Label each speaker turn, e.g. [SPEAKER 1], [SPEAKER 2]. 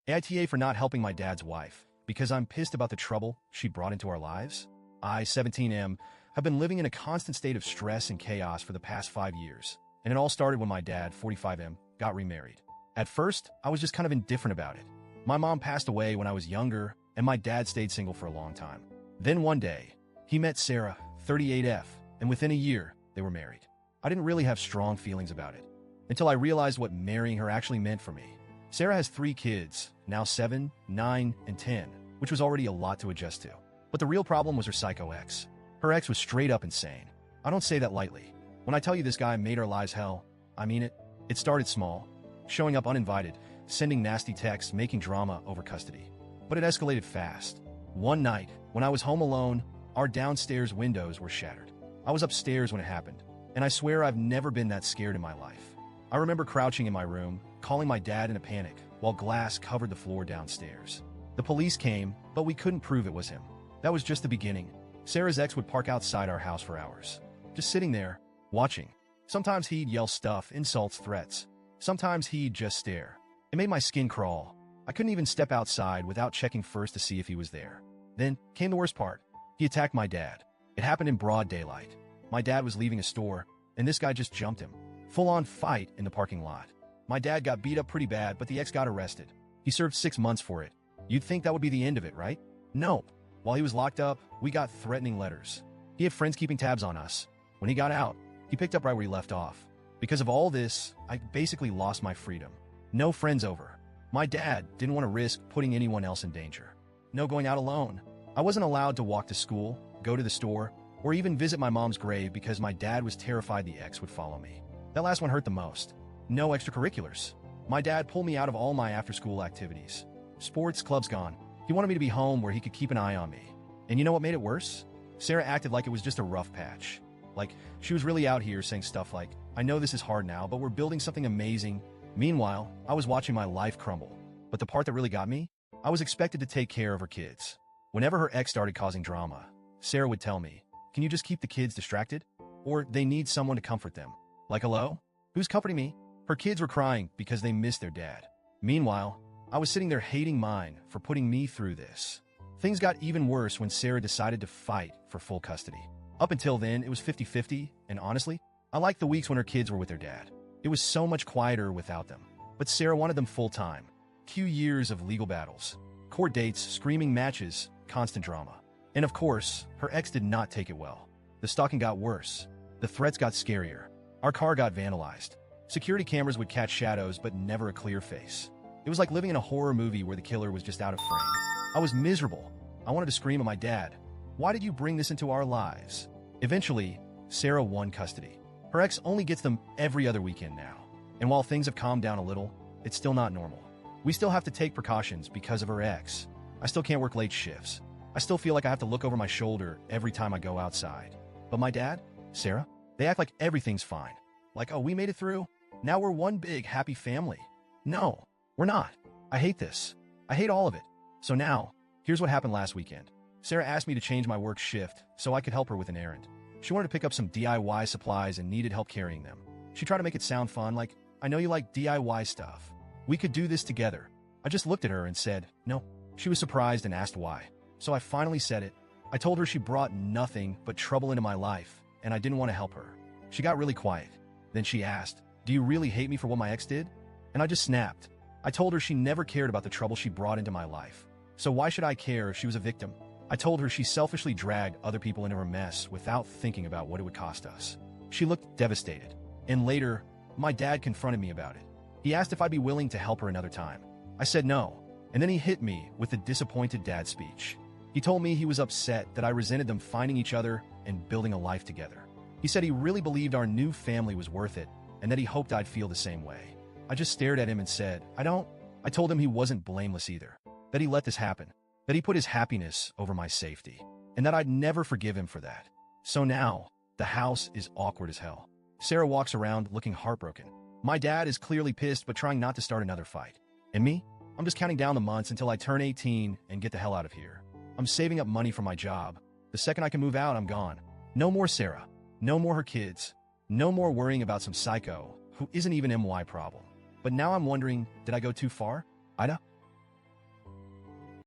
[SPEAKER 1] AITA for not helping my dad's wife, because I'm pissed about the trouble she brought into our lives. I, 17M, have been living in a constant state of stress and chaos for the past 5 years, and it all started when my dad, 45M, got remarried. At first, I was just kind of indifferent about it. My mom passed away when I was younger, and my dad stayed single for a long time. Then one day, he met Sarah, 38F, and within a year, they were married. I didn't really have strong feelings about it, until I realized what marrying her actually meant for me. Sarah has 3 kids, now 7, 9, and 10, which was already a lot to adjust to. But the real problem was her psycho ex. Her ex was straight up insane. I don't say that lightly. When I tell you this guy made our lives hell, I mean it. It started small, showing up uninvited, sending nasty texts, making drama over custody. But it escalated fast. One night, when I was home alone, our downstairs windows were shattered. I was upstairs when it happened, and I swear I've never been that scared in my life. I remember crouching in my room, calling my dad in a panic, while glass covered the floor downstairs. The police came, but we couldn't prove it was him. That was just the beginning. Sarah's ex would park outside our house for hours, just sitting there, watching. Sometimes he'd yell stuff, insults, threats. Sometimes he'd just stare. It made my skin crawl. I couldn't even step outside without checking first to see if he was there. Then came the worst part. He attacked my dad. It happened in broad daylight. My dad was leaving a store, and this guy just jumped him. Full-on fight in the parking lot. My dad got beat up pretty bad, but the ex got arrested. He served 6 months for it. You'd think that would be the end of it, right? No. While he was locked up, we got threatening letters. He had friends keeping tabs on us. When he got out, he picked up right where he left off. Because of all this, I basically lost my freedom. No friends over. My dad didn't want to risk putting anyone else in danger. No going out alone. I wasn't allowed to walk to school, go to the store, or even visit my mom's grave because my dad was terrified the ex would follow me. That last one hurt the most. No extracurriculars. My dad pulled me out of all my after-school activities. Sports, clubs gone. He wanted me to be home where he could keep an eye on me. And you know what made it worse? Sarah acted like it was just a rough patch. Like, she was really out here saying stuff like, I know this is hard now, but we're building something amazing. Meanwhile, I was watching my life crumble. But the part that really got me? I was expected to take care of her kids. Whenever her ex started causing drama, Sarah would tell me, can you just keep the kids distracted? Or they need someone to comfort them. Like, hello? Who's comforting me? Her kids were crying because they missed their dad. Meanwhile, I was sitting there hating mine for putting me through this. Things got even worse when Sarah decided to fight for full custody. Up until then, it was 50-50, and honestly, I liked the weeks when her kids were with their dad. It was so much quieter without them. But Sarah wanted them full-time. Few years of legal battles, court dates, screaming matches, constant drama. And of course, her ex did not take it well. The stalking got worse. The threats got scarier. Our car got vandalized. Security cameras would catch shadows, but never a clear face. It was like living in a horror movie where the killer was just out of frame. I was miserable. I wanted to scream at my dad. Why did you bring this into our lives? Eventually, Sarah won custody. Her ex only gets them every other weekend now. And while things have calmed down a little, it's still not normal. We still have to take precautions because of her ex. I still can't work late shifts. I still feel like I have to look over my shoulder every time I go outside. But my dad, Sarah, they act like everything's fine. Like, oh, we made it through. Now we're one big happy family. No, we're not. I hate this. I hate all of it. So now, here's what happened last weekend. Sarah asked me to change my work shift so I could help her with an errand. She wanted to pick up some DIY supplies and needed help carrying them. She tried to make it sound fun, like, I know you like DIY stuff. We could do this together. I just looked at her and said, no. She was surprised and asked why. So I finally said it. I told her she brought nothing but trouble into my life, and I didn't want to help her. She got really quiet. Then she asked, do you really hate me for what my ex did? And I just snapped. I told her she never cared about the trouble she brought into my life. So why should I care if she was a victim? I told her she selfishly dragged other people into her mess without thinking about what it would cost us. She looked devastated. And later, my dad confronted me about it. He asked if I'd be willing to help her another time. I said no, and then he hit me with the disappointed dad speech. He told me he was upset that I resented them finding each other and building a life together. He said he really believed our new family was worth it, and that he hoped I'd feel the same way. I just stared at him and said, I don't. I told him he wasn't blameless either, that he let this happen, that he put his happiness over my safety, and that I'd never forgive him for that. So now, the house is awkward as hell. Sarah walks around looking heartbroken. My dad is clearly pissed but trying not to start another fight. And me? I'm just counting down the months until I turn 18 and get the hell out of here. I'm saving up money for my job. The second I can move out, I'm gone. No more Sarah. No more her kids. No more worrying about some psycho who isn't even MY problem. But now I'm wondering, did I go too far? AITA?